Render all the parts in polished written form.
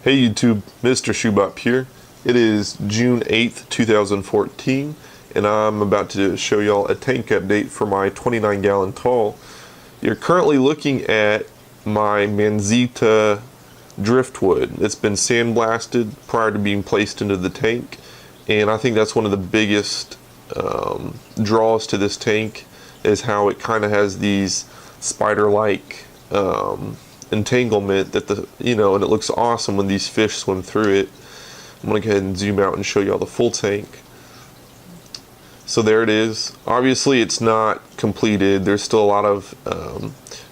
Hey YouTube, Mr. Shoebop here. It is June 8th, 2014, and I'm about to show y'all a tank update for my 29-gallon tall. You're currently looking at my Manzita driftwood. It's been sandblasted prior to being placed into the tank, and I think that's one of the biggest draws to this tank is how it kind of has these spider-like entanglement that and it looks awesome when these fish swim through it. I'm gonna go ahead and zoom out and show y'all the full tank. So there it is. Obviously it's not completed. There's still a lot of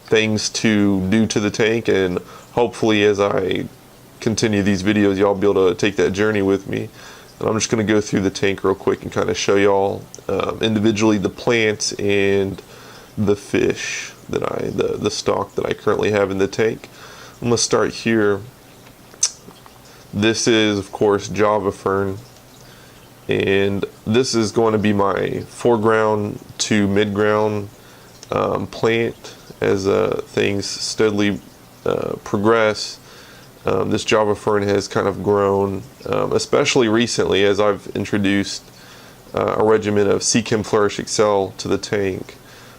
things to do to the tank, and hopefully as I continue these videos y'all be able to take that journey with me. And I'm just gonna go through the tank real quick and kind of show y'all individually the plants and the fish that the stock that I currently have in the tank. I'm gonna start here. This is of course Java fern, and this is going to be my foreground to mid-ground plant as things steadily progress. This Java fern has kind of grown, especially recently as I've introduced a regimen of Seachem Flourish Excel to the tank.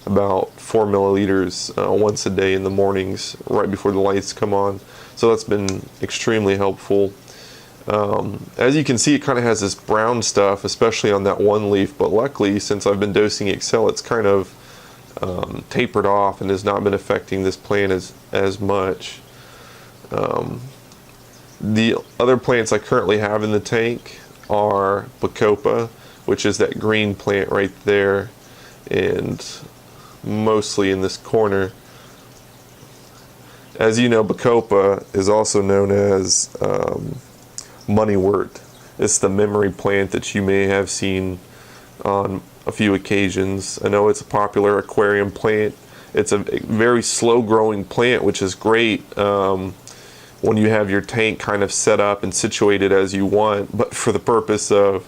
About 4 milliliters once a day in the mornings right before the lights come on. So that's been extremely helpful. As you can see, it kind of has this brown stuff, especially on that one leaf, but luckily since I've been dosing Excel, it's kind of tapered off and has not been affecting this plant as much. The other plants I currently have in the tank are Bacopa, which is that green plant right there, and mostly in this corner. As you know, Bacopa is also known as moneywort. It's the memory plant that you may have seen on a few occasions. I know it's a popular aquarium plant. It's a very slow growing plant, which is great when you have your tank kind of set up and situated as you want, but for the purpose of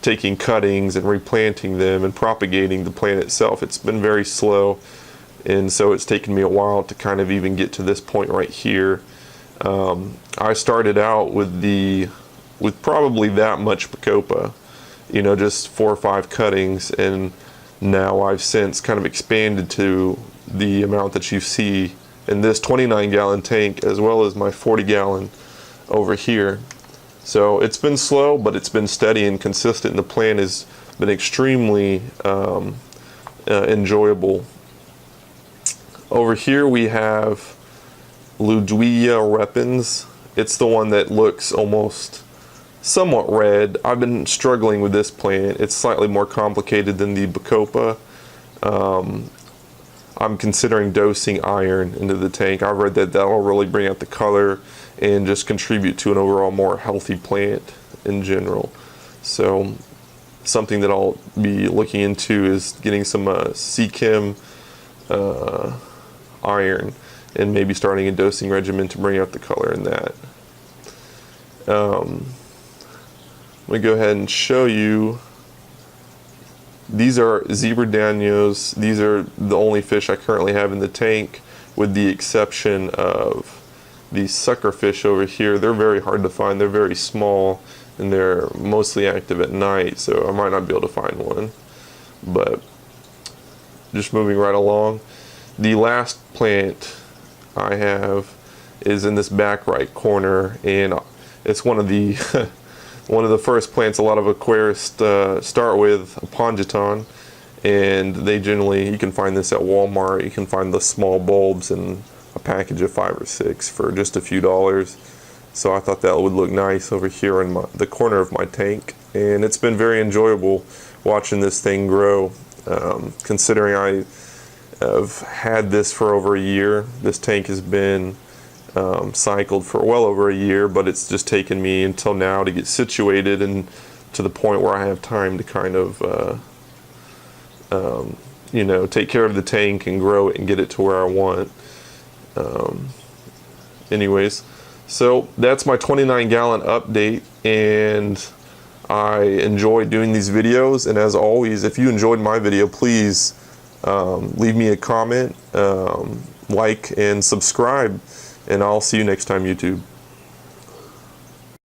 taking cuttings and replanting them and propagating the plant itself, it's been very slow, and so it's taken me a while to kind of even get to this point right here. I started out with probably that much Bacopa, just 4 or 5 cuttings, and now I've since kind of expanded to the amount that you see in this 29-gallon tank, as well as my 40-gallon over here. So it's been slow, but it's been steady and consistent, and the plant has been extremely enjoyable. Over here we have Ludwigia Repens. It's the one that looks almost somewhat red. I've been struggling with this plant. It's slightly more complicated than the Bacopa. I'm considering dosing iron into the tank. I've read that that'll really bring out the color and just contribute to an overall more healthy plant in general. So something that I'll be looking into is getting some Seachem iron and maybe starting a dosing regimen to bring out the color in that. I'm going to go ahead and show you. These are Zebra Danios. These are the only fish I currently have in the tank, with the exception of these sucker fish over here. They're very hard to find. They're very small, and they're mostly active at night, so I might not be able to find one. But just moving right along, the last plant I have is in this back right corner, and it's one of the one of the first plants a lot of aquarists start with, a pongeton, and they generally, you can find this at Walmart. You can find the small bulbs in a package of 5 or 6 for just a few dollars. So I thought that would look nice over here in the corner of my tank, and it's been very enjoyable watching this thing grow. Considering I have had this for over a year, this tank has been cycled for well over a year, but it's just taken me until now to get situated and to the point where I have time to kind of take care of the tank and grow it and get it to where I want. Anyways, so that's my 29-gallon update, and I enjoy doing these videos, and as always, if you enjoyed my video, please leave me a comment, like, and subscribe, and I'll see you next time, YouTube.